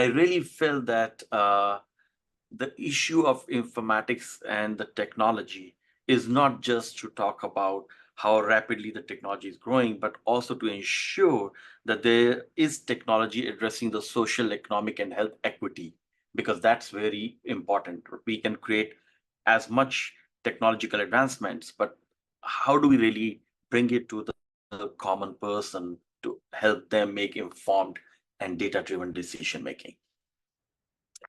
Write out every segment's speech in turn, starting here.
I really felt that the issue of informatics and the technology is not just to talk about how rapidly the technology is growing, but also to ensure that there is technology addressing the social, economic, and health equity, because that's very important. We can create as much technological advancements, but how do we really bring it to the common person to help them make informed and data-driven decision making?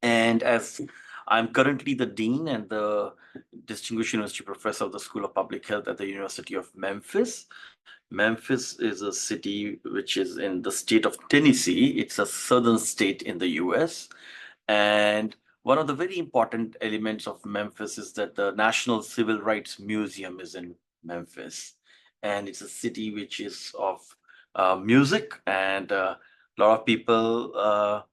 And as I'm currently the dean and the distinguished university professor of the School of Public Health at the University of Memphis. Memphis is a city which is in the state of Tennessee. It's a southern state in the US. And one of the very important elements of Memphis is that the National Civil Rights Museum is in Memphis. And it's a city which is of music, and a lot of people.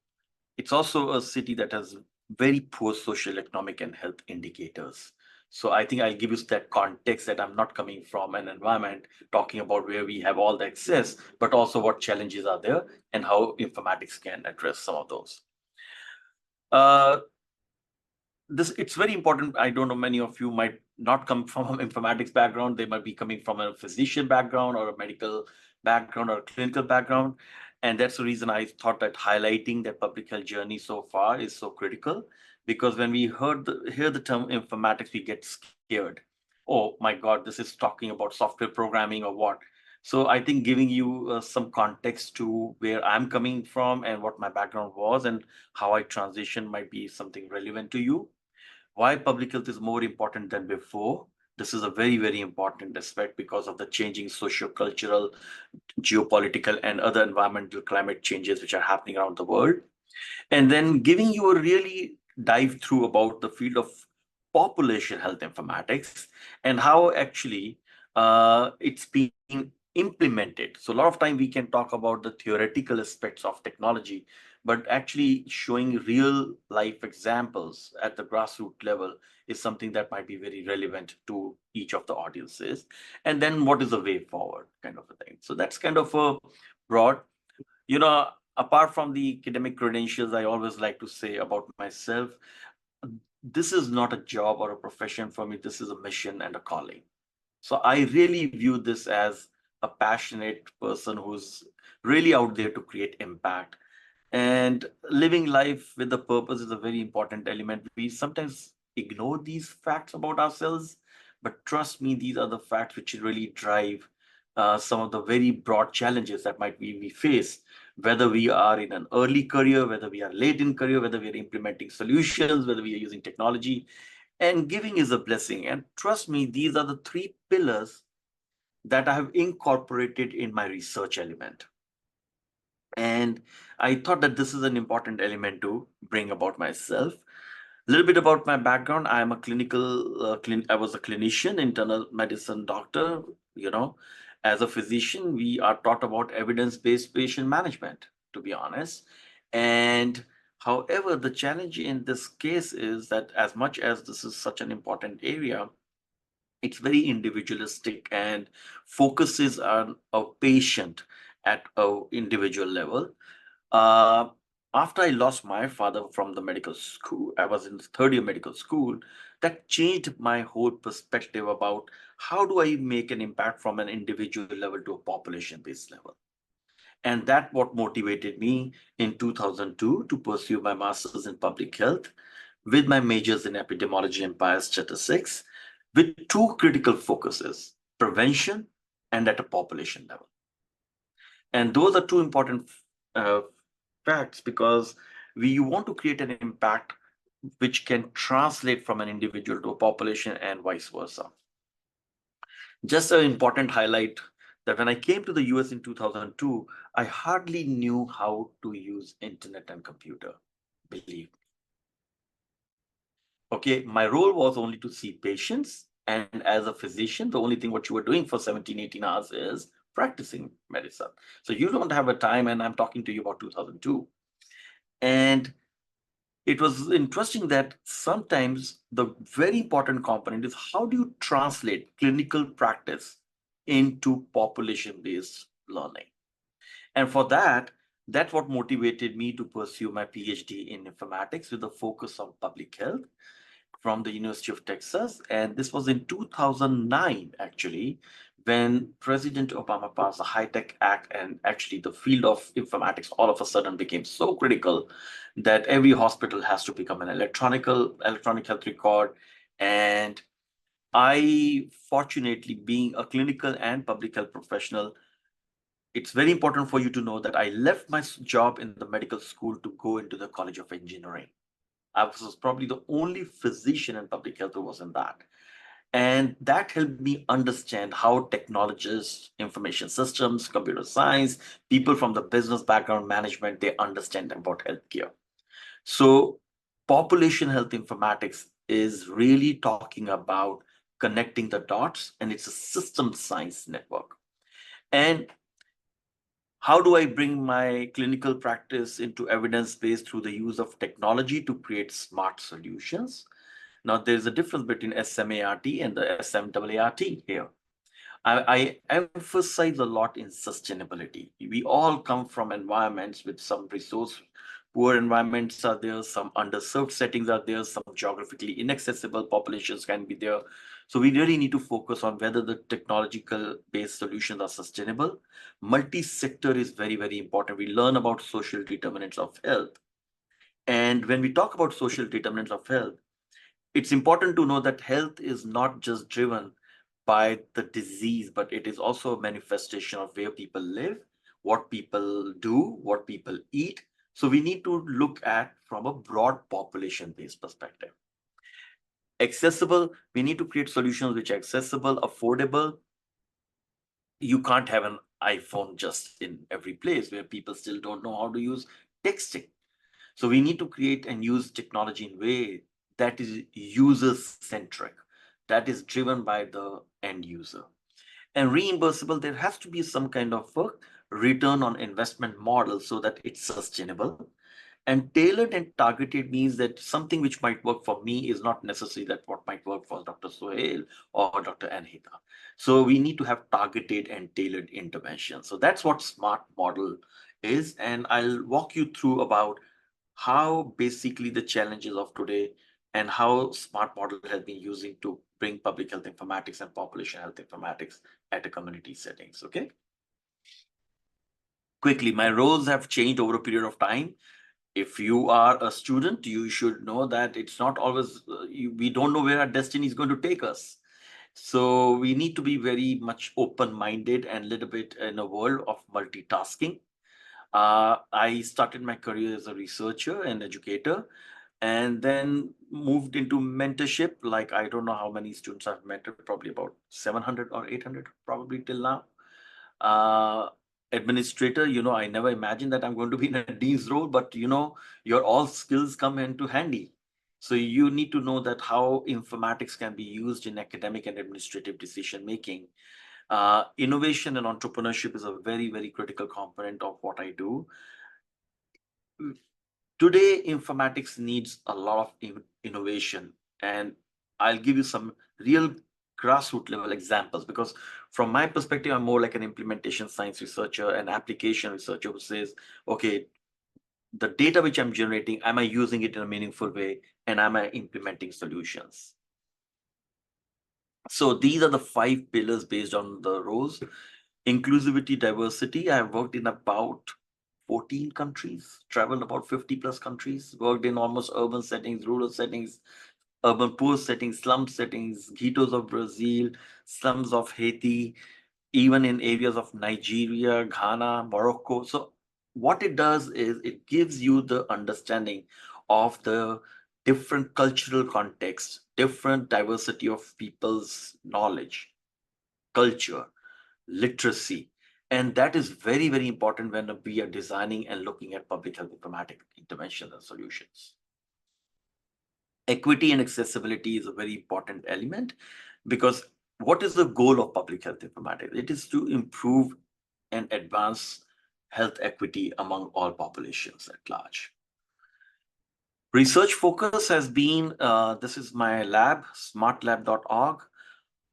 It's also a city that has very poor social, economic, and health indicators. So I think I'll give you that context that I'm not coming from an environment talking about where we have all the access, but also what challenges are there and how informatics can address some of those. It's very important. I don't know, many of you might not come from an informatics background. They might be coming from a physician background or a medical background or a clinical background. And that's the reason I thought that highlighting the public health journey so far is so critical, because when we hear the term informatics, we get scared. Oh my God, this is talking about software programming or what? So I think giving you some context to where I'm coming from and what my background was and how I transitioned might be something relevant to you. Why public health is more important than before? This is a very, very important aspect because of the changing socio-cultural, geopolitical, and other environmental climate changes which are happening around the world. And then giving you a really dive through about the field of population health informatics and how actually it's being implemented. So a lot of time we can talk about the theoretical aspects of technology, but actually showing real life examples at the grassroots level is something that might be very relevant to each of the audiences. And then what is the way forward kind of a thing. So that's kind of a broad, apart from the academic credentials, I always like to say about myself, this is not a job or a profession for me. This is a mission and a calling. So I really view this as a passionate person who's really out there to create impact. And living life with a purpose is a very important element. We sometimes ignore these facts about ourselves, but trust me, these are the facts which really drive some of the very broad challenges that we face, whether we are in an early career, whether we are late in career, whether we are implementing solutions, whether we are using technology. And giving is a blessing. And trust me, these are the three pillars that I have incorporated in my research element. And I thought that this is an important element to bring about myself. A little bit about my background. I am a I was a clinician, internal medicine doctor. As a physician, we are taught about evidence-based patient management, to be honest. And however, the challenge in this case is that as much as this is such an important area, it's very individualistic and focuses on a patient at a individual level. Uh, After I lost my father from the medical school, I was in the third year medical school. That changed my whole perspective about how do I make an impact from an individual level to a population-based level. And that what motivated me in 2002 to pursue my master's in public health with my majors in epidemiology and biostatistics, with two critical focuses: prevention and at a population level. And those are two important uh, facts, because we want to create an impact which can translate from an individual to a population and vice versa. Just an important highlight that when I came to the US in 2002, I hardly knew how to use internet and computer, believe me. Okay, my role was only to see patients. And as a physician, the only thing what you were doing for 17, 18 hours is practicing medicine. So you don't have a time, and I'm talking to you about 2002. And it was interesting that sometimes the very important component is how do you translate clinical practice into population-based learning? And for that, That's what motivated me to pursue my PhD in informatics with a focus on public health from the University of Texas. And this was in 2009, actually, when President Obama passed the High-Tech Act. And actually, the field of informatics all of a sudden became so critical that every hospital has to become an electronic health record. And I, fortunately, being a clinical and public health professional, it's very important for you to know that I left my job in the medical school to go into the College of Engineering. I was probably the only physician in public health who was in that. And that helped me understand how technologists, information systems, computer science, people from the business background management, they understand about healthcare. So population health informatics is really talking about connecting the dots, and it's a system science network. And how do I bring my clinical practice into evidence base through the use of technology to create smart solutions? Now, there's a difference between SMART and the SMART here. I emphasize a lot in sustainability. We all come from environments with some resource poor environments are there, some underserved settings are there, some geographically inaccessible populations can be there. So we really need to focus on whether the technological based solutions are sustainable. Multi-sector is very, very important. We learn about social determinants of health. And when we talk about social determinants of health, it's important to know that health is not just driven by the disease, but it is also a manifestation of where people live, what people do, what people eat. So we need to look at from a broad population-based perspective. Accessible, we need to create solutions which are accessible, affordable. You can't have an iPhone just in every place where people still don't know how to use texting. So we need to create and use technology in a way that is user-centric, that is driven by the end user. And reimbursable, there has to be some kind of a return on investment model so that it's sustainable. And tailored and targeted means that something which might work for me is not necessarily that what might work for Dr. Sohail or Dr. Anhita. So we need to have targeted and tailored intervention. So that's what smart model is. And I'll walk you through about how basically the challenges of today and how smart model has been using to bring public health informatics and population health informatics at a community settings. Okay. Quickly, my roles have changed over a period of time. If you are a student, you should know that it's not always, we don't know where our destiny is going to take us. So we need to be very much open-minded and a little bit in a world of multitasking. I started my career as a researcher and educator, and then moved into mentorship. Like, I don't know how many students I've mentored, probably about 700 or 800, probably till now. Uh, Administrator, I never imagined that I'm going to be in a dean's role, but your all skills come into handy. So you need to know that how informatics can be used in academic and administrative decision making. Innovation and entrepreneurship is a very, very critical component of what I do. Today, informatics needs a lot of innovation, and I'll give you some real grassroots level examples, because from my perspective, I'm more like an implementation science researcher, an application researcher who says, okay, the data which I'm generating, am I using it in a meaningful way, and am I implementing solutions? So these are the 5 pillars based on the roles. Inclusivity, diversity. I have worked in about 14 countries, traveled about 50 plus countries, worked in almost urban settings, rural settings, urban poor settings, slum settings, ghettos of Brazil, slums of Haiti, even in areas of Nigeria, Ghana, Morocco. So what it does is it gives you the understanding of the different cultural contexts, different diversity of people's knowledge, culture, literacy. And that is very, very important when we are designing and looking at public health informatics interventions and solutions. Equity and accessibility is a very important element, because what is the goal of public health informatics? It is to improve and advance health equity among all populations at large. Research focus has been, this is my lab, smartlab.org.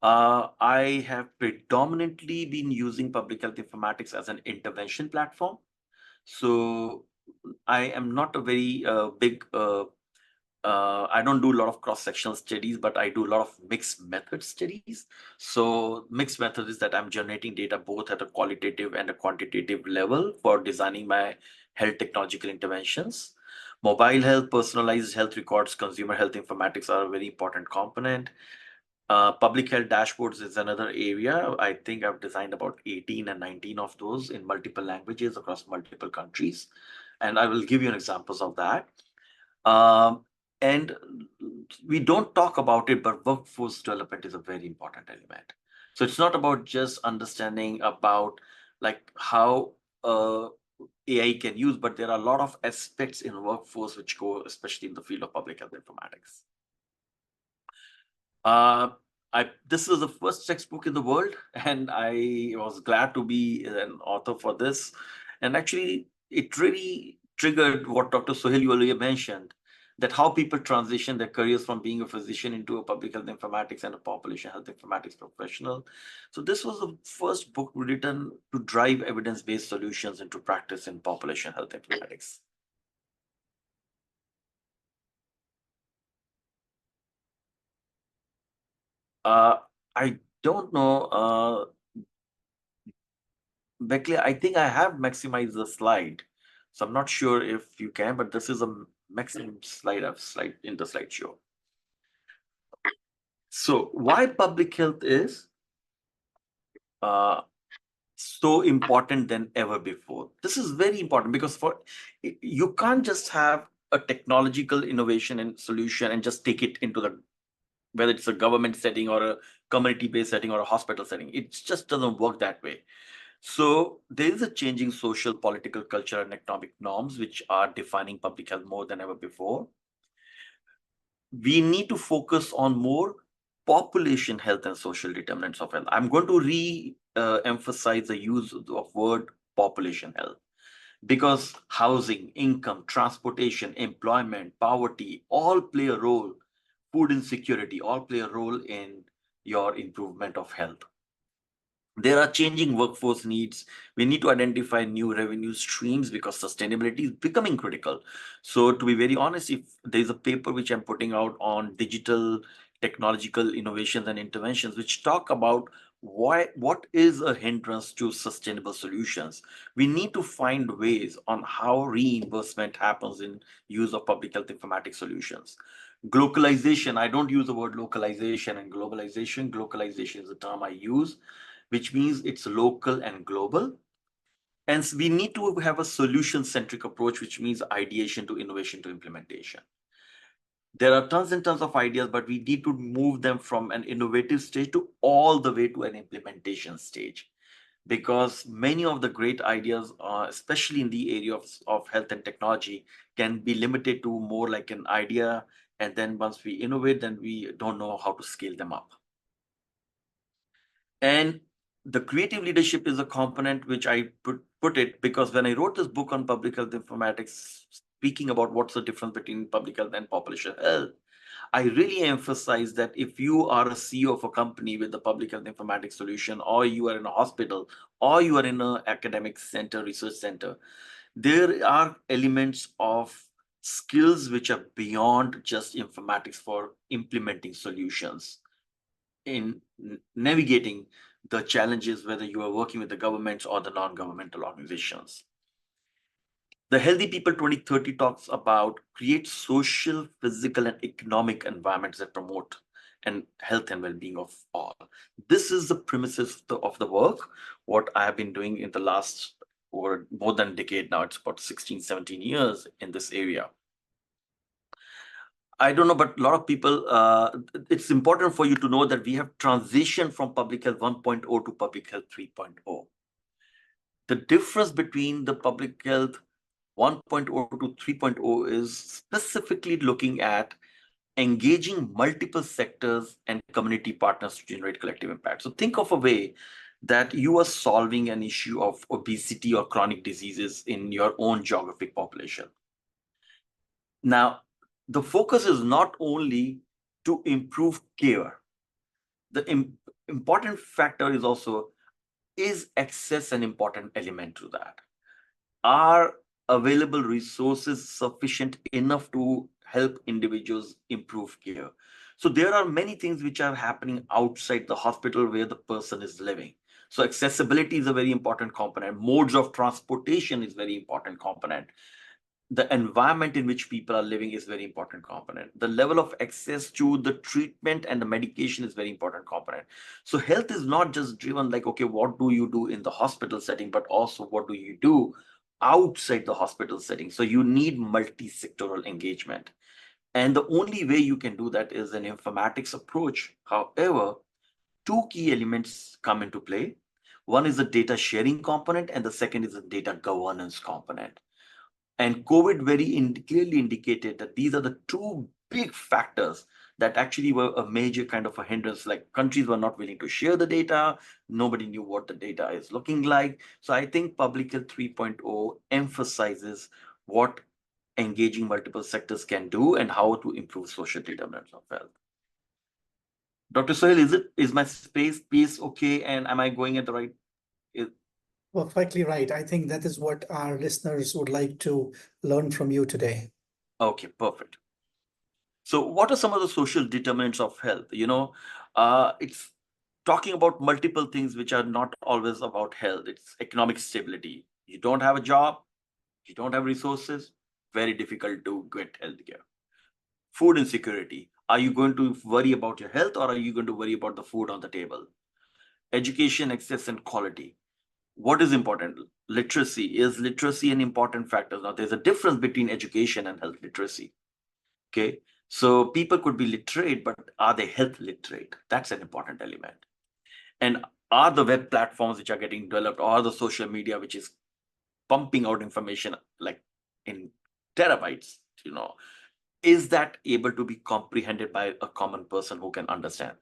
I have predominantly been using public health informatics as an intervention platform. So I am not a very big I don't do a lot of cross-sectional studies, but I do a lot of mixed method studies. So mixed method is that I'm generating data both at a qualitative and a quantitative level for designing my health technological interventions. Mobile health, personalized health records, consumer health informatics are a very important component. Public health dashboards is another area. I think I've designed about 18 and 19 of those in multiple languages across multiple countries. And I will give you an examples of that. Um, and we don't talk about it, but workforce development is a very important element. So it's not about just understanding about like how AI can use, but there are a lot of aspects in workforce which go, especially in the field of public health informatics. Uh, this is the first textbook in the world, and I was glad to be an author for this. And actually, it really triggered what Dr. Sohail earlier mentioned, that how people transition their careers from being a physician into a public health informatics and a population health informatics professional. So this was the first book written to drive evidence-based solutions into practice in population health informatics. Uh, I don't know. Beckley, I think I have maximized the slide. So I'm not sure if you can, but this is a maximum slide of slide in the slideshow. So why public health is uh, so important than ever before? This is very important because you can't just have a technological innovation and solution and just take it into the, whether it's a government setting or a community-based setting or a hospital setting. It just doesn't work that way. So there is a changing social, political, cultural, and economic norms which are defining public health more than ever before. We need to focus on more population health and social determinants of health. I'm going to emphasize the use of word population health because housing, income, transportation, employment, poverty all play a role. Food insecurity all play a role in your improvement of health. There are changing workforce needs. We need to identify new revenue streams because sustainability is becoming critical. So, to be very honest, if there's a paper which I'm putting out on digital technological innovations and interventions, which talk about what is a hindrance to sustainable solutions, we need to find ways on how reimbursement happens in use of public health informatics solutions. Globalization, I don't use the word localization and globalization. Globalization is the term I use, which means it's local and global. And we need to have a solution-centric approach, which means ideation to innovation to implementation. There are tons and tons of ideas, but we need to move them from an innovative stage to all the way to an implementation stage. Because many of the great ideas, especially in the area of health and technology, can be limited to more like an idea. And then once we innovate, then we don't know how to scale them up. And the creative leadership is a component which I put it because when I wrote this book on public health informatics, speaking about what's the difference between public health and population health, I really emphasize that if you are a CEO of a company with a public health informatics solution, or you are in a hospital, or you are in an academic center, research center, there are elements of skills which are beyond just informatics for implementing solutions in navigating the challenges, whether you are working with the governments or the non-governmental organizations. The Healthy People 2030 talks about create social, physical, and economic environments that promote and health and well-being of all. This is the premises of the work, what I have been doing in the last or more than a decade now. It's about 16, 17 years in this area. I don't know, but a lot of people, it's important for you to know that we have transitioned from Public Health 1.0 to Public Health 3.0. The difference between the Public Health 1.0 to 3.0 is specifically looking at engaging multiple sectors and community partners to generate collective impact. So think of a way that you are solving an issue of obesity or chronic diseases in your own geographic population. Now, the focus is not only to improve care. The important factor is also, is access an important element to that? Are available resources sufficient enough to help individuals improve care? So there are many things which are happening outside the hospital where the person is living. So accessibility is a very important component. Modes of transportation is very important component. The environment in which people are living is very important component. The level of access to the treatment and the medication is very important component. So health is not just driven like, okay, what do you do in the hospital setting, but also what do you do outside the hospital setting. So you need multi-sectoral engagement, and the only way you can do that is an informatics approach. However, two key elements come into play. One is the data sharing component, and the second is the data governance component. And COVID clearly indicated that these are the two big factors that actually were a major kind of a hindrance. Like countries were not willing to share the data. Nobody knew what the data is looking like. So I think Public Health 3.0 emphasizes what engaging multiple sectors can do and how to improve social determinants of health. Dr. Sohail, is my pace okay? And am I going at the right? Perfectly right. I think that is what our listeners would like to learn from you today. Okay, perfect. So, what are some of the social determinants of health? It's talking about multiple things which are not always about health. It's economic stability. You don't have a job, you don't have resources, very difficult to get healthcare. Food insecurity. Are you going to worry about your health, or are you going to worry about the food on the table? Education, access, and quality. What is important? Literacy. Is literacy an important factor? Now, there's a difference between education and health literacy. Okay. So people could be literate, but are they health literate? That's an important element. And are the web platforms which are getting developed, or the social media which is pumping out information like in terabytes, is that able to be comprehended by a common person who can understand?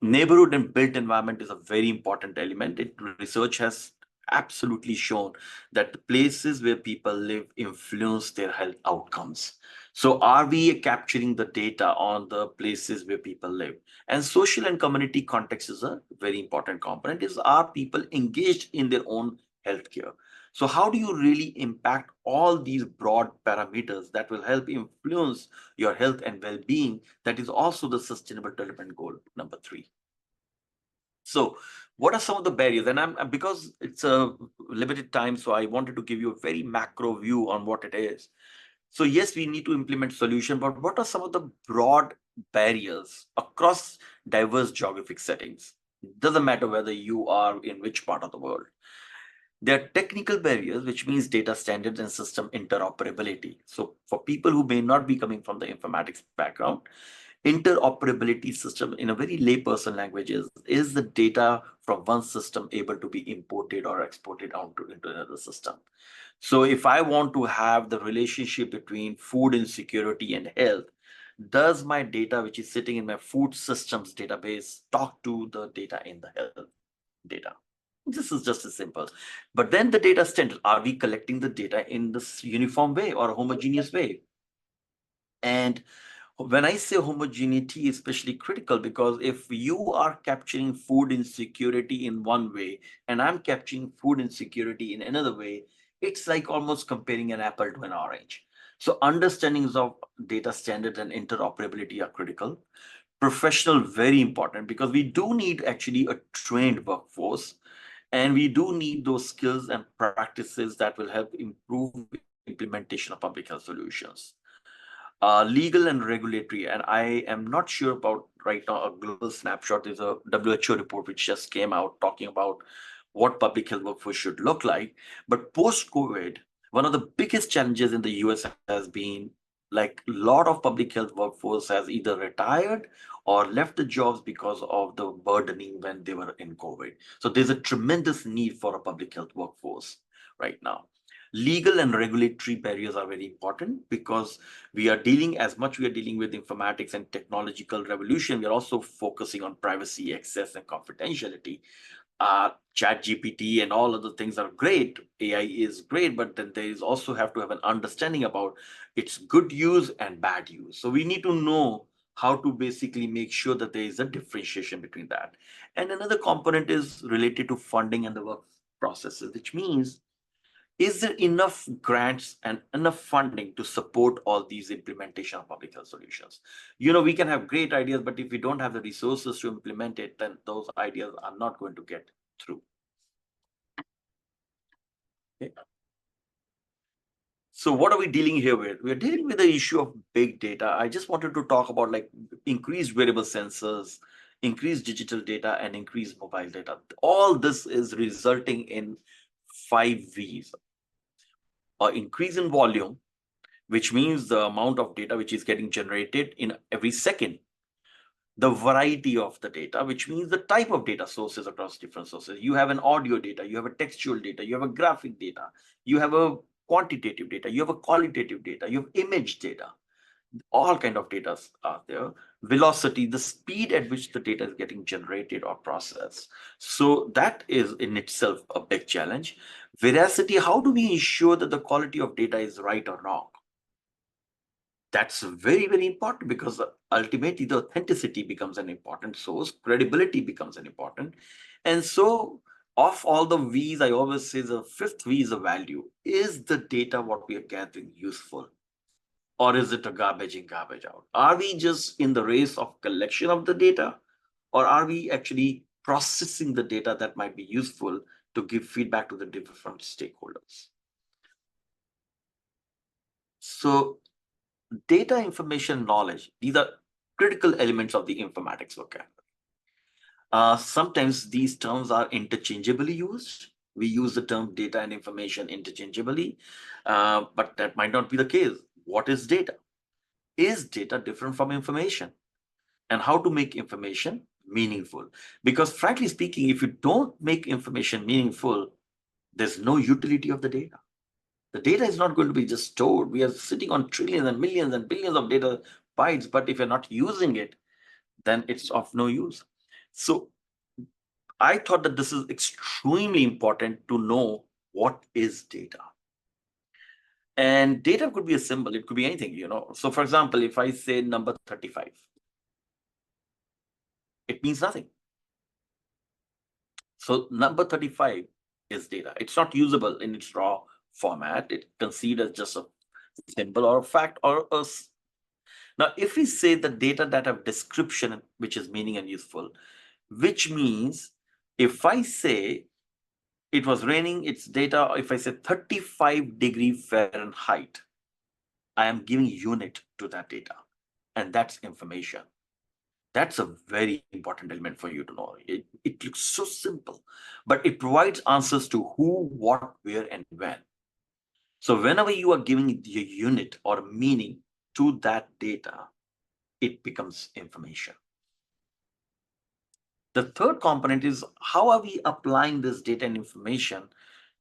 Neighborhood and built environment is a very important element. Research has absolutely shown that the places where people live influence their health outcomes. So are we capturing the data on the places where people live? And social and community context is a very important component. Is, are people engaged in their own healthcare? So how do you really impact all these broad parameters that will help influence your health and well-being? That is also the sustainable development goal number 3. So, what are some of the barriers? And because it's a limited time, so I wanted to give you a very macro view on what it is. So, yes, we need to implement solution, but what are some of the broad barriers across diverse geographic settings? Doesn't matter whether you are in which part of the world. There are technical barriers, which means data standards and system interoperability. So, for people who may not be coming from the informatics background, interoperability system in a very layperson language is the data from one system able to be imported or exported into another system. So if I want to have the relationship between food insecurity and health, does my data which is sitting in my food systems database talk to the data in the health data? This is just as simple. But then the data standard, are we collecting the data in this uniform way or a homogeneous way? And when I say homogeneity, especially critical, because if you are capturing food insecurity in one way and I'm capturing food insecurity in another way, it's like almost comparing an apple to an orange. So understandings of data standards and interoperability are critical. Professional, very important, because we do need actually a trained workforce, and we do need those skills and practices that will help improve implementation of public health solutions. Legal and regulatory, and I am not sure about right now a global snapshot. There's a WHO report which just came out talking about what public health workforce should look like. But post-COVID, one of the biggest challenges in the US has been like a lot of public health workforce has either retired or left the jobs because of the burdening when they were in COVID. So there's a tremendous need for a public health workforce right now. Legal and regulatory barriers are very important because we are dealing with informatics and technological revolution. We are also focusing on privacy, access, and confidentiality. Chat GPT and all other things are great. AI is great, but then there is also have to have an understanding about its good use and bad use. So we need to know how to basically make sure that there is a differentiation between that. And another component is related to funding and the work processes, which means is there enough grants and enough funding to support all these implementation of public health solutions? We can have great ideas, but if we don't have the resources to implement it, then those ideas are not going to get through. Okay. So what are we dealing here with? We're dealing with the issue of big data. I just wanted to talk about like increased wearable sensors, increased digital data, and increased mobile data. All this is resulting in 5 V's. Or increase in volume, which means the amount of data which is getting generated in every second. The variety of the data, which means the type of data sources across different sources. You have an audio data, you have a textual data, you have a graphic data, you have a quantitative data, you have a qualitative data, you have image data. All kind of data are there. Velocity, the speed at which the data is getting generated or processed. So that is in itself a big challenge. Veracity, how do we ensure that the quality of data is right or wrong? That's very, very important, because ultimately the authenticity becomes an important source, credibility becomes an important. And so of all the V's, I always say the fifth V is a value. Is the data what we are gathering useful? Or is it a garbage in, garbage out? Are we just in the race of collection of the data? Or are we actually processing the data that might be useful to give feedback to the different stakeholders? So data, information, knowledge, these are critical elements of the informatics vocabulary. Sometimes these terms are interchangeably used. We use the term data and information interchangeably, but that might not be the case. What is data? Is data different from information? And how to make information meaningful? Because frankly speaking, if you don't make information meaningful, there's no utility of the data. The data is not going to be just stored. We are sitting on trillions and millions and billions of data bytes, but if you're not using it, then it's of no use. So I thought that this is extremely important to know what is data. And data could be a symbol, it could be anything. So for example, if I say number 35, it means nothing. So number 35 is data. It's not usable in its raw format. It considered as just a symbol or a fact or a. Now, if we say the data that have description, which is meaning and useful, which means if I say it was raining, it's data. If I say 35° Fahrenheit, I am giving unit to that data, and that's information. That's a very important element for you to know. It looks so simple, but it provides answers to who, what, where, and when. So whenever you are giving a unit or meaning to that data, it becomes information. The third component is how are we applying this data and information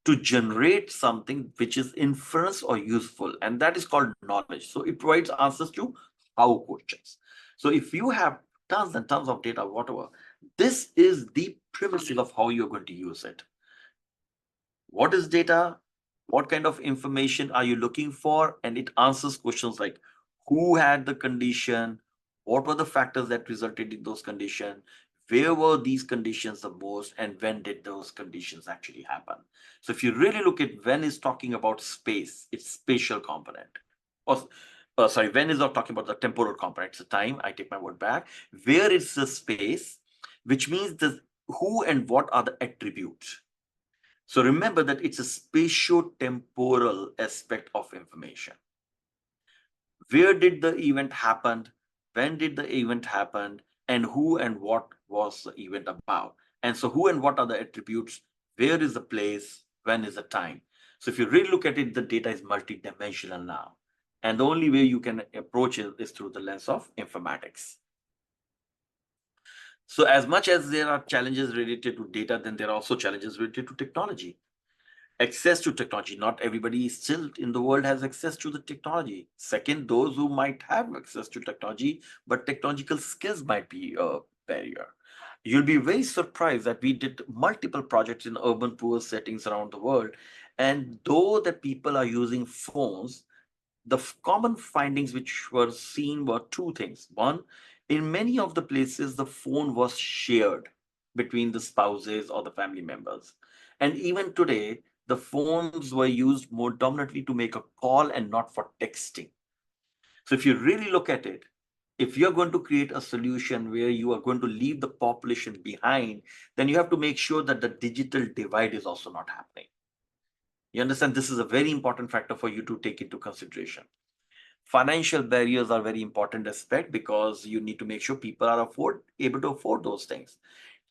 to generate something which is inference or useful, and that is called knowledge. So it provides answers to how questions. So if you have tons and tons of data, whatever, this is the premises of how you're going to use it. What is data? What kind of information are you looking for? And it answers questions like who had the condition, what were the factors that resulted in those conditions, where were these conditions the most, and when did those conditions actually happen? So if you really look at when is talking about space, it's spatial component. Or sorry, when is not talking about the temporal component, it's the time, I take my word back. Where is the space, which means the who and what are the attributes. So remember that it's a spatio-temporal aspect of information. Where did the event happen? When did the event happen? And who and what was the event about? And so who and what are the attributes? Where is the place? When is the time? So if you really look at it, the data is multidimensional now. And the only way you can approach it is through the lens of informatics. So as much as there are challenges related to data, then there are also challenges related to technology. Access to technology. Not everybody still in the world has access to the technology. Second, those who might have access to technology, but technological skills might be a barrier. You'll be very surprised that we did multiple projects in urban poor settings around the world. And though the people are using phones, the common findings which were seen were two things. One, in many of the places, the phone was shared between the spouses or the family members. And even today, the phones were used more dominantly to make a call and not for texting. So if you really look at it, if you're going to create a solution where you are going to leave the population behind, then you have to make sure that the digital divide is also not happening. You understand, this is a very important factor for you to take into consideration. Financial barriers are very important aspect because you need to make sure people are able to afford those things.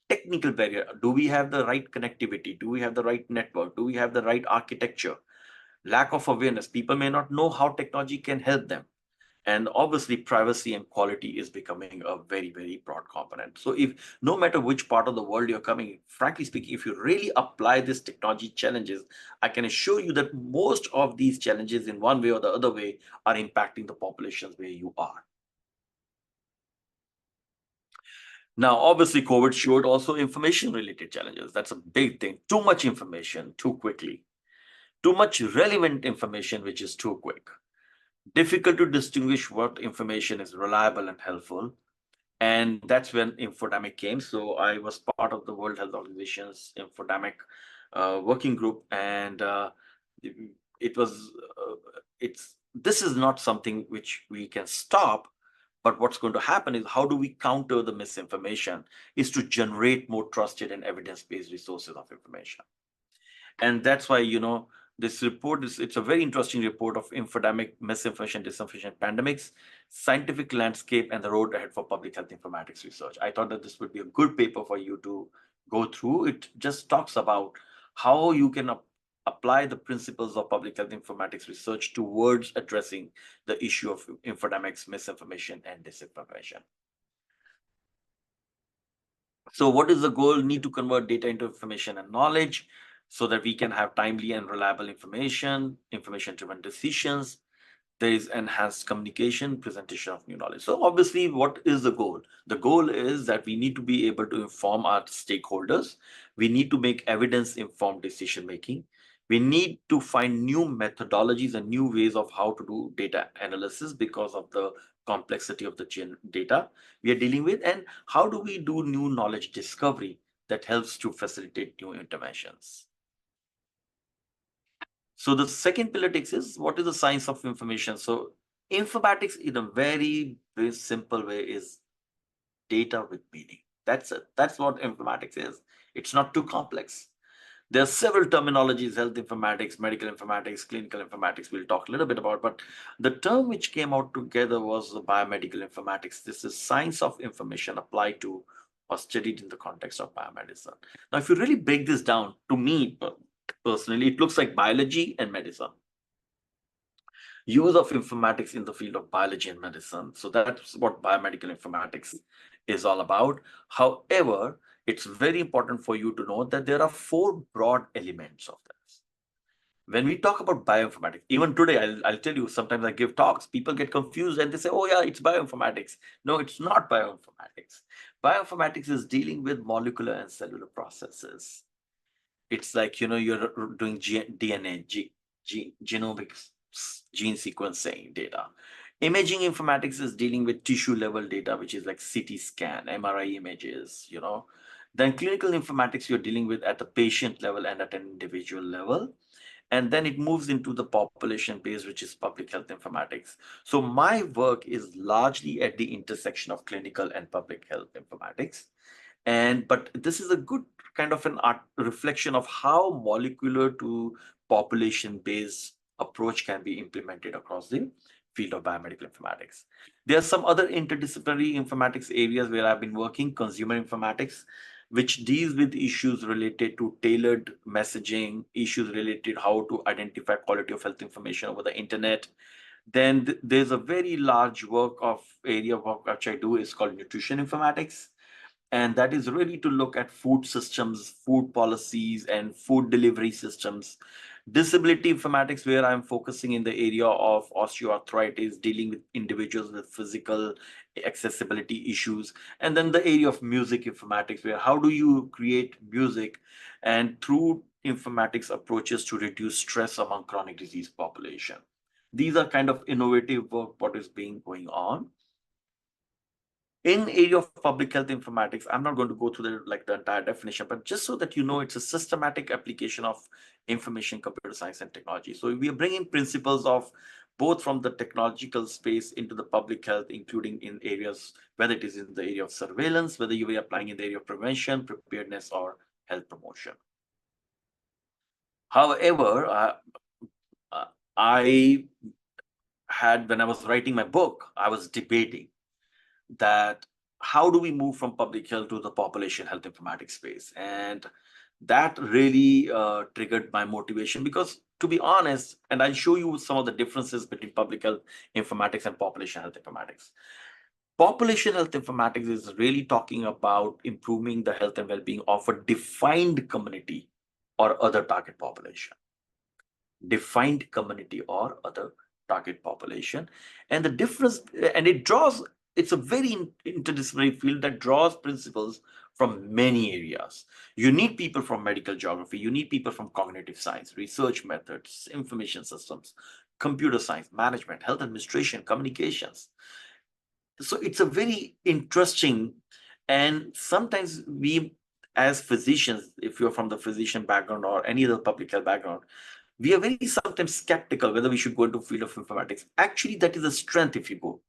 Technical barrier, do we have the right connectivity? Do we have the right network? Do we have the right architecture? Lack of awareness, people may not know how technology can help them. And obviously privacy and quality is becoming a very, very broad component. So if no matter which part of the world you're coming, frankly speaking, if you really apply this technology challenges, I can assure you that most of these challenges in one way or the other way are impacting the populations where you are. Now obviously COVID showed also information related challenges. That's a big thing. Too much information too quickly, too much relevant information which is too quick, difficult to distinguish what information is reliable and helpful. And that's when infodemic came. So I was part of the World Health Organization's infodemic working group, and it it was it's this is not something which we can stop. But what's going to happen is how do we counter the misinformation? Is to generate more trusted and evidence-based resources of information. And that's why, this report is, it's a very interesting report of infodemic, misinformation, disinformation, pandemics, scientific landscape, and the road ahead for public health informatics research. I thought that this would be a good paper for you to go through. It just talks about how you can apply the principles of public health informatics research towards addressing the issue of infodemics, misinformation, and disinformation. So what is the goal? Need to convert data into information and knowledge so that we can have timely and reliable information driven decisions. There is enhanced communication, presentation of new knowledge. So obviously, what is the goal? The goal is that we need to be able to inform our stakeholders. We need to make evidence informed decision making. We need to find new methodologies and new ways of how to do data analysis because of the complexity of the data we are dealing with. And how do we do new knowledge discovery that helps to facilitate new interventions? So the second pillar takes is what is the science of information? So informatics in a very, very simple way is data with meaning. That's it. That's what informatics is. It's not too complex. There are several terminologies: health informatics, medical informatics, clinical informatics. We'll talk a little bit about, but the term which came out together was the biomedical informatics. This is science of information applied to or studied in the context of biomedicine. Now, if you really break this down, to me personally, it looks like biology and medicine. Use of informatics in the field of biology and medicine. So that's what biomedical informatics is all about. However, it's very important for you to know that there are four broad elements of this. When we talk about bioinformatics, even today, I'll tell you, sometimes I give talks, people get confused and they say, oh yeah, it's bioinformatics. No, it's not bioinformatics. Bioinformatics is dealing with molecular and cellular processes. It's like, you're doing DNA, genomics, gene sequencing data. Imaging informatics is dealing with tissue level data, which is like CT scan, MRI images. Then clinical informatics, you're dealing with at the patient level and at an individual level. And then it moves into the population base, which is public health informatics. So my work is largely at the intersection of clinical and public health informatics. But this is a good kind of an art reflection of how molecular to population based approach can be implemented across the field of biomedical informatics. There are some other interdisciplinary informatics areas where I've been working: consumer informatics, which deals with issues related to tailored messaging, issues related how to identify quality of health information over the internet. Then there's a very large area of work which I do is called nutrition informatics, and that is really to look at food systems, food policies, and food delivery systems. Disability informatics, where I'm focusing in the area of osteoarthritis, dealing with individuals with physical accessibility issues. And then the area of music informatics, where how do you create music and through informatics approaches to reduce stress among chronic disease population. These are kind of innovative work what is being going on. In area of public health informatics, I'm not going to go through the entire definition, but just so that you know, it's a systematic application of information, computer science, and technology. So we are bringing principles of both from the technological space into the public health, including in areas, whether it is in the area of surveillance, whether you are applying in the area of prevention, preparedness, or health promotion. However, uh, I when I was writing my book, I was debating that how do we move from public health to the population health informatics space, and that really triggered my motivation, because to be honest, and I'll show you some of the differences between public health informatics and population health informatics. Population health informatics is really talking about improving the health and well-being of a defined community or other target population. Defined community or other target population. And the difference, and it's a very interdisciplinary field that draws principles from many areas. You need people from medical geography, you need people from cognitive science, research methods, information systems, computer science, management, health administration, communications. So it's a very interesting, and sometimes we as physicians, if you're from the physician background or any other public health background, we are very sometimes skeptical whether we should go into field of informatics. Actually, that is a strength if you go.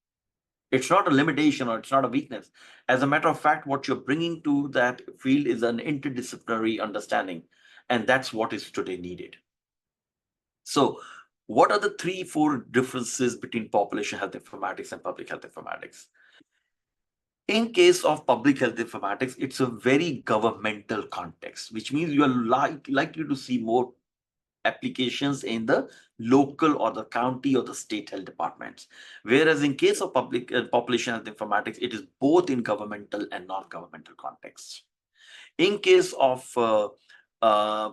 It's not a limitation or it's not a weakness. As a matter of fact, what you're bringing to that field is an interdisciplinary understanding, and that's what is today needed. So what are the 3-4 differences between population health informatics and public health informatics? In case of public health informatics, it's a very governmental context, which means you are likely to see more applications in the local or the county or the state health departments. Whereas in case of public population health informatics, it is both in governmental and non-governmental contexts. In case of uh,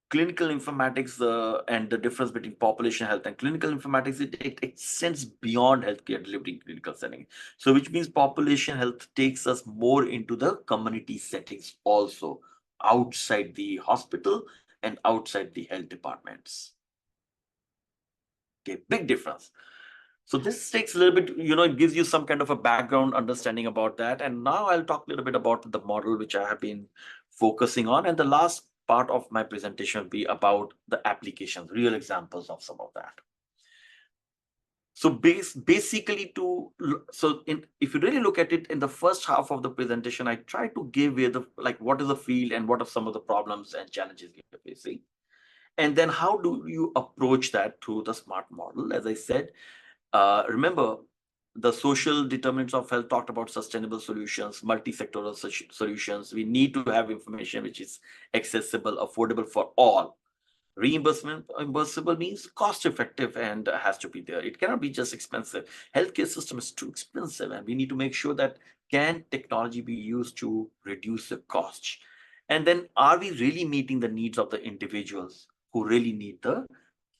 clinical informatics, and the difference between population health and clinical informatics, it extends beyond healthcare delivery in clinical setting. So which means population health takes us more into the community settings also, outside the hospital and outside the health departments. Okay, big difference. So this takes a little bit, it gives you some kind of a background understanding about that. And now I'll talk a little bit about the model which I have been focusing on. And the last part of my presentation will be about the applications, real examples of some of that. So basically if you really look at it in the first half of the presentation, I try to give you what is the field and what are some of the problems and challenges you're facing. And then how do you approach that through the SMART model? As I said, remember, the social determinants of health talked about sustainable solutions, multi-sectoral solutions. We need to have information which is accessible, affordable for all. Reimbursable means cost effective and has to be there. It cannot be just expensive. Healthcare system is too expensive, and we need to make sure that can technology be used to reduce the cost. And then are we really meeting the needs of the individuals who really need the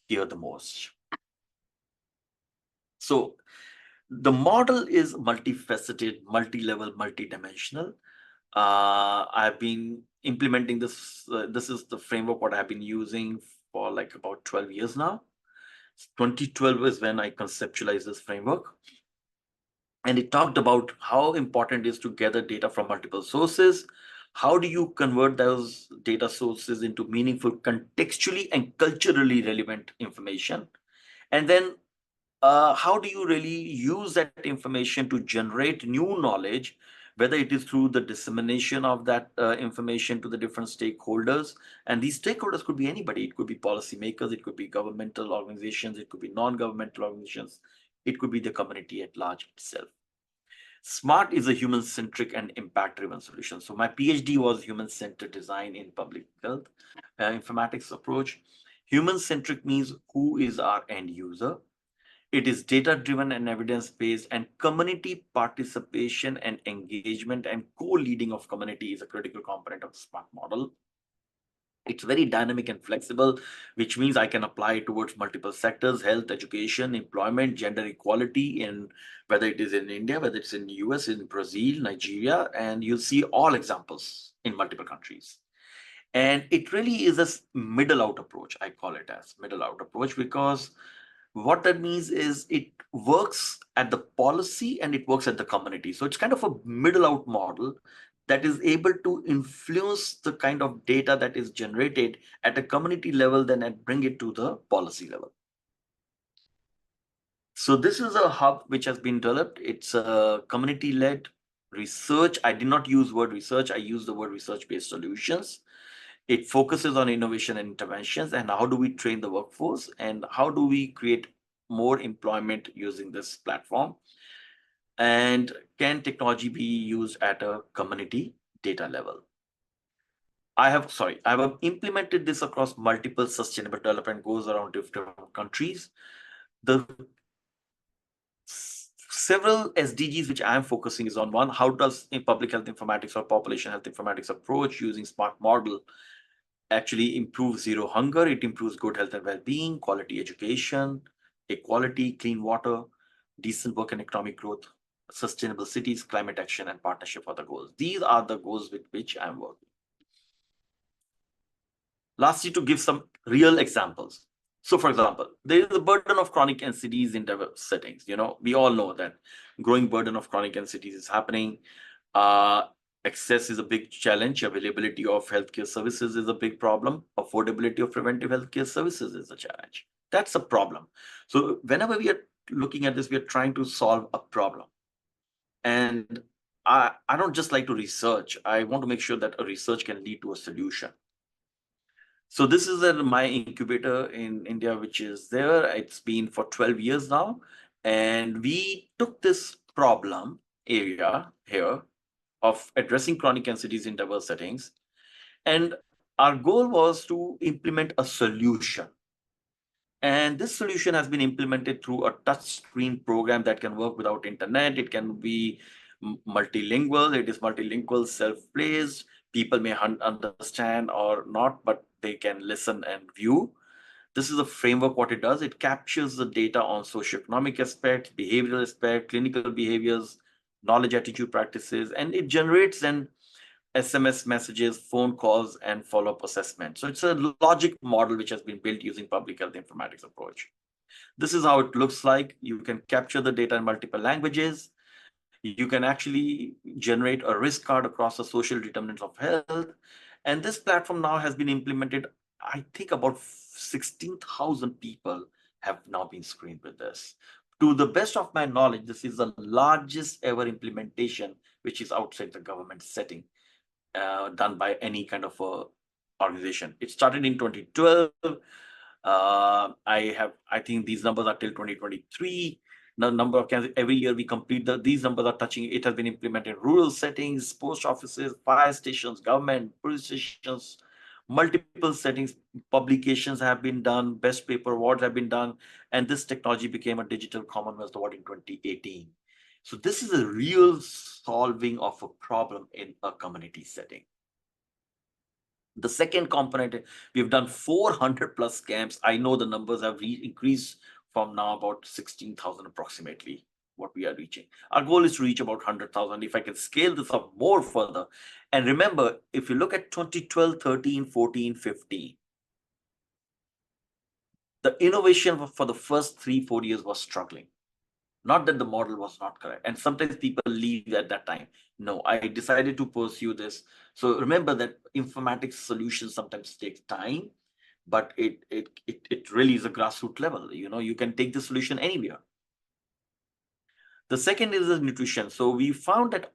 care the most? So the model is multifaceted, multi-level, multi-dimensional. I've been implementing this. This is the framework what I've been using for like about 12 years now. 2012 is when I conceptualized this framework. And it talked about how important it is to gather data from multiple sources. How do you convert those data sources into meaningful, contextually and culturally relevant information? And then how do you really use that information to generate new knowledge, whether it is through the dissemination of that information to the different stakeholders? And these stakeholders could be anybody. It could be policymakers, it could be governmental organizations, it could be non-governmental organizations, it could be the community at large itself. SMART is a human-centric and impact-driven solution. So my PhD was human-centered design in public health informatics approach. Human-centric means who is our end user. It is data-driven and evidence-based, and community participation and engagement and co-leading of community is a critical component of the SMART model. It's very dynamic and flexible, which means I can apply it towards multiple sectors: health, education, employment, gender equality, in whether it is in India, whether it's in the US, in Brazil, Nigeria, and you'll see all examples in multiple countries. And it really is a middle out approach. I call it as middle out approach because What that means is it works at the policy and it works at the community. So it's kind of a middle out model that is able to influence the kind of data that is generated at a community level, then and bring it to the policy level. So this is a hub which has been developed. It's a community-led research. I did not use word research. I use the word research-based solutions. It focuses on innovation and interventions and how do we train the workforce and how do we create more employment using this platform. And can technology be used at a community data level? I have implemented this across multiple sustainable development goals around different countries. The several SDGs which I am focusing is on: one, how does a public health informatics or population health informatics approach using smart model actually improve zero hunger? It improves good health and well-being, quality education, equality, clean water, decent work and economic growth, sustainable cities, climate action, and partnership for the goals. These are the goals with which I'm working. Lastly, to give some real examples. So, for example, there is a burden of chronic NCDs in diverse settings. We all know that growing burden of chronic NCDs is happening. Uh, Access is a big challenge. Availability of healthcare services is a big problem. Affordability of preventive healthcare services is a challenge. That's a problem. So, whenever we are looking at this, we are trying to solve a problem. And I don't just like to research. I want to make sure that a research can lead to a solution. So this is my incubator in India, which is there. It's been for 12 years now. And we took this problem area here of addressing chronic NCDs in diverse settings. And our goal was to implement a solution. And this solution has been implemented through a touch screen program that can work without internet. It can be multilingual. It is multilingual, self-placed. People may understand or not, but they can listen and view. This is a framework. What it does, it captures the data on socioeconomic aspects, behavioral aspect, clinical behaviors, knowledge, attitude, practices, and it generates an SMS messages, phone calls, and follow-up assessment. So it's a logic model which has been built using public health informatics approach. This is how it looks like. You can capture the data in multiple languages. You can actually generate a risk card across the social determinants of health. And this platform now has been implemented. I think about 16,000 people have now been screened with this. To the best of my knowledge, this is the largest ever implementation which is outside the government setting, done by any kind of organization. It started in 2012. I think these numbers are till 2023. The number of cancers every year we complete these numbers are touching. It has been implemented in rural settings, post offices, fire stations, government, police stations, multiple settings. Publications have been done, best paper awards have been done, and this technology became a digital Commonwealth Award in 2018. So this is a real solving of a problem in a community setting. The second component, we've done 400 plus camps. I know the numbers have increased from now about 16,000 approximately, what we are reaching. Our goal is to reach about 100,000. If I can scale this up more further. And remember, if you look at 2012, 13, 14, 15, the innovation for the first 3-4 years was struggling. Not that the model was not correct. And sometimes people leave at that time. No, I decided to pursue this. So remember that informatics solutions sometimes take time, but it really is a grassroots level. You can take the solution anywhere. The second is the nutrition. So we found that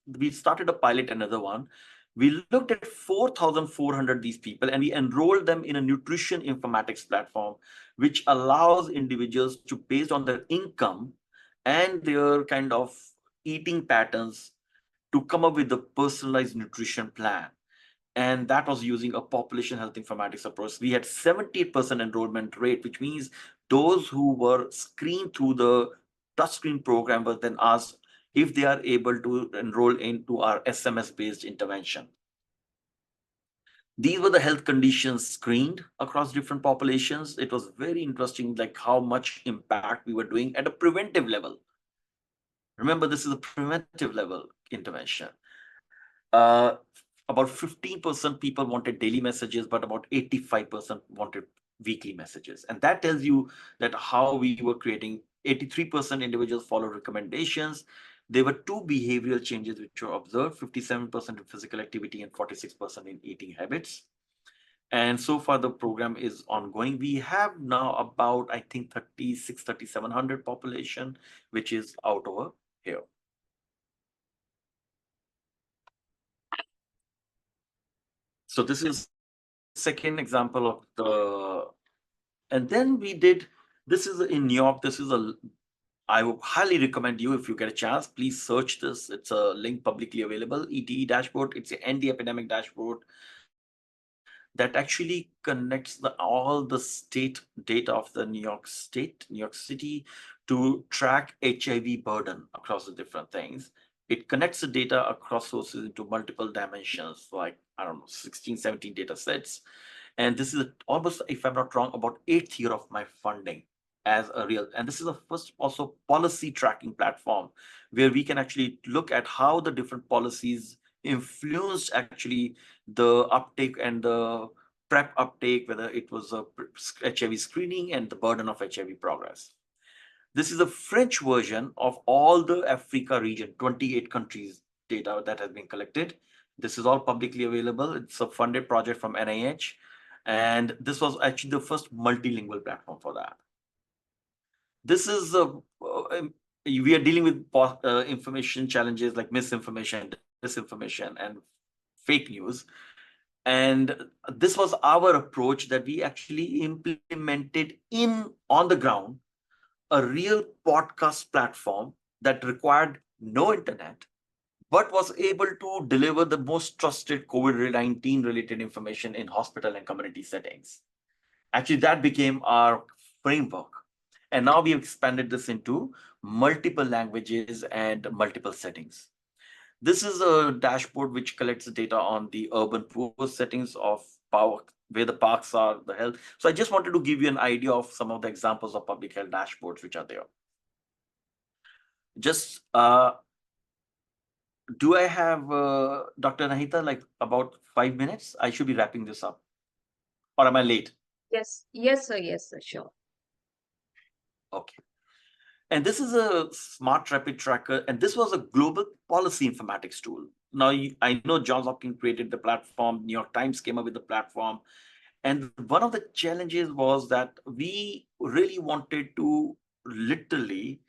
we started a pilot, another one. We looked at 4,400 these people and we enrolled them in a nutrition informatics platform, which allows individuals to, based on their income and their kind of eating patterns, to come up with a personalized nutrition plan. And that was using a population health informatics approach. We had 78% enrollment rate, which means those who were screened through the touchscreen program were then asked if they are able to enroll into our SMS-based intervention. These were the health conditions screened across different populations. It was very interesting, like how much impact we were doing at a preventive level. Remember, this is a preventive level intervention. About 15% people wanted daily messages, but about 85% wanted weekly messages. And that tells you that how we were creating 83% individuals follow recommendations. There were two behavioral changes which were observed, 57% in physical activity and 46% in eating habits. And so far the program is ongoing. We have now about, I think, 3,700 population, which is out over here. So this is second example of the, and then we did, this is in New York, this is a, I would highly recommend you, if you get a chance, please search this. It's a link publicly available, ETE dashboard. It's an ND epidemic dashboard that actually connects all the state data of the New York State, New York City, to track HIV burden across the different things. It connects the data across sources into multiple dimensions, like, I don't know, 16, 17 data sets. And this is almost, if I'm not wrong, about 8th year of my funding as a real, and this is the first also policy tracking platform where we can actually look at how the different policies influenced actually the uptake and the PrEP uptake, whether it was a HIV screening and the burden of HIV progress. This is a French version of all the Africa region, 28 countries data that has been collected. This is all publicly available. It's a funded project from NIH. And this was actually the first multilingual platform for that. This is we are dealing with information challenges like misinformation, disinformation, and fake news. And this was our approach that we actually implemented on the ground, a real podcast platform that required no internet, but was able to deliver the most trusted COVID-19 related information in hospital and community settings. Actually, that became our framework. And now we have expanded this into multiple languages and multiple settings. This is a dashboard which collects the data on the urban poor settings of power, where the parks are, the health. So I just wanted to give you an idea of some of the examples of public health dashboards which are there. Just do I have Dr. Nahita like about 5 minutes? I should be wrapping this up. Or am I late? Yes, yes, sir, sure. Okay. And this is a smart rapid tracker, and this was a global policy informatics tool. Now, I know Johns Hopkins created the platform, New York Times came up with the platform. And one of the challenges was that we really wanted to literally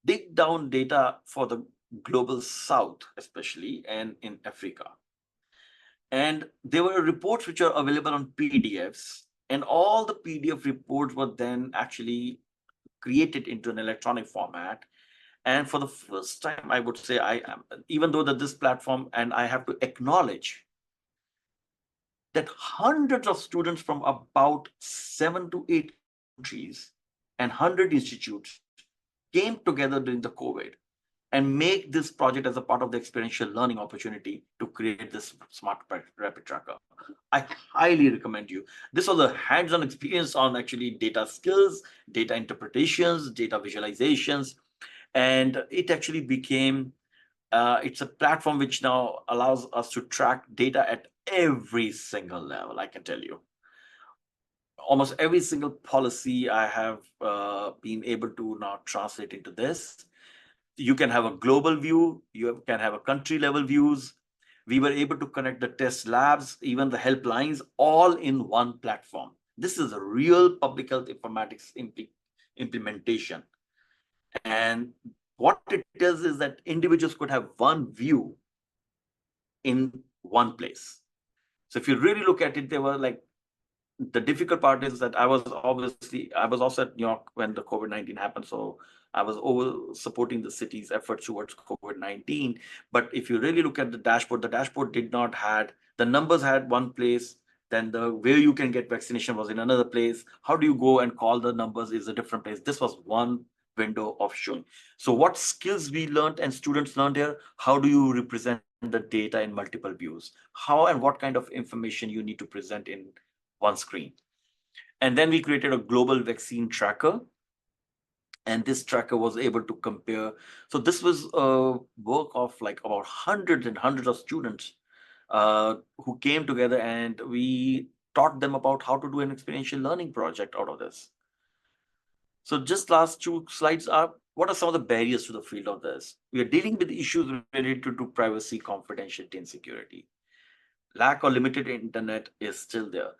dig down data for the global South, especially, and in Africa. And there were reports which are available on PDFs, and all the PDF reports were then actually created into an electronic format. And for the first time, I would say, even though that this platform, and I have to acknowledge that hundreds of students from about 7 to 8 countries and 100 institutes came together during the COVID and make this project as a part of the experiential learning opportunity to create this smart rapid tracker. I highly recommend you. This was a hands-on experience on actually data skills, data interpretations, data visualizations, and it actually became, it's a platform which now allows us to track data at every single level, I can tell you. Almost every single policy I have been able to now translate into this. You can have a global view, you can have a country level views. We were able to connect the test labs, even the helplines, all in one platform. This is a real public health informatics implementation. And what it does is that individuals could have one view in one place. So if you really look at it, they were like, the difficult part is that I was also at New York when the COVID-19 happened. So I was over supporting the city's efforts towards COVID-19. But if you really look at the dashboard did not had, the numbers had one place, then the where you can get vaccination was in another place. How do you go and call the numbers is a different place. This was one window of showing. So what skills we learned and students learned here, how do you represent the data in multiple views? How and what kind of information you need to present in one screen. And then we created a global vaccine tracker. And this tracker was able to compare. So this was a work of like about hundreds and hundreds of students who came together, and we taught them about how to do an experiential learning project out of this. So just last 2 slides are, what are some of the barriers to the field of this? We are dealing with issues related to privacy, confidentiality, and security. Lack or limited internet is still there.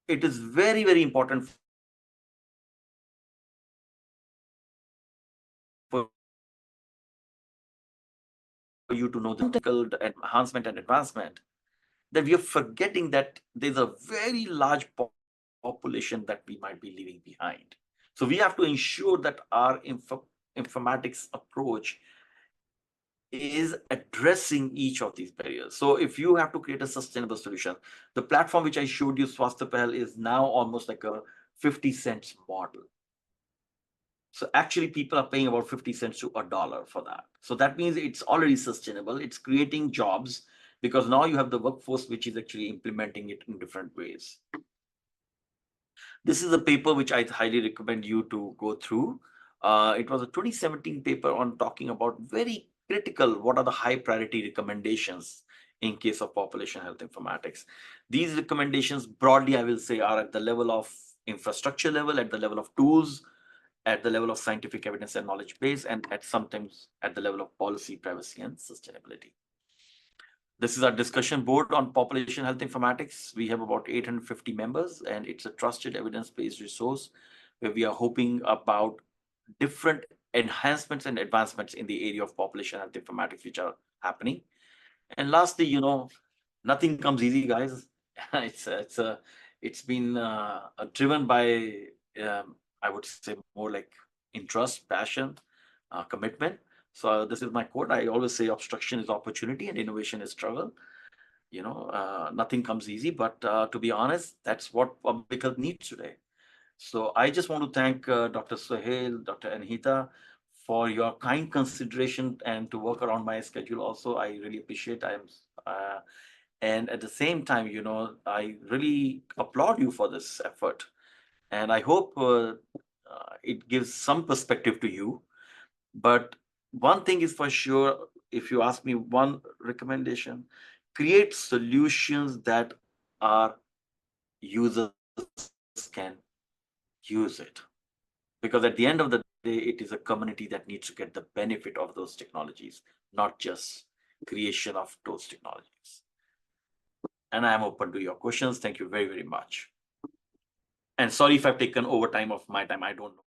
It is very, very important for you to know the technical enhancement and advancement, that we are forgetting that there's a very large population that we might be leaving behind. So we have to ensure that our informatics approach is addressing each of these barriers. So if you have to create a sustainable solution, the platform which I showed you, Swasthapal, is now almost like a 50 cents model. So actually people are paying about 50 cents to $1 for that. So that means it's already sustainable. It's creating jobs because now you have the workforce which is actually implementing it in different ways. This is a paper which I highly recommend you to go through. It was a 2017 paper on talking about very critical, what are the high priority recommendations in case of population health informatics. These recommendations broadly, I will say, are at the level of infrastructure level, at the level of tools, at the level of scientific evidence and knowledge base, and sometimes at the level of policy, privacy, and sustainability. This is our discussion board on population health informatics. We have about 850 members, and it's a trusted evidence-based resource where we are hoping about different enhancements and advancements in the area of population health informatics which are happening. And lastly, nothing comes easy, guys. It's been driven by I would say more like interest, passion, commitment. So this is my quote. I always say obstruction is opportunity and innovation is struggle. Nothing comes easy, but to be honest, that's what public health needs today. So I just want to thank Dr. Sohail, Dr. Anhita for your kind consideration and to work around my schedule also. I really appreciate. And at the same time, I really applaud you for this effort. And I hope it gives some perspective to you. But one thing is for sure, if you ask me one recommendation, create solutions that our users can use it. Because at the end of the day, it is a community that needs to get the benefit of those technologies, not just creation of those technologies. And I am open to your questions. Thank you very, very much. And sorry if I've taken over time of my time. I don't know.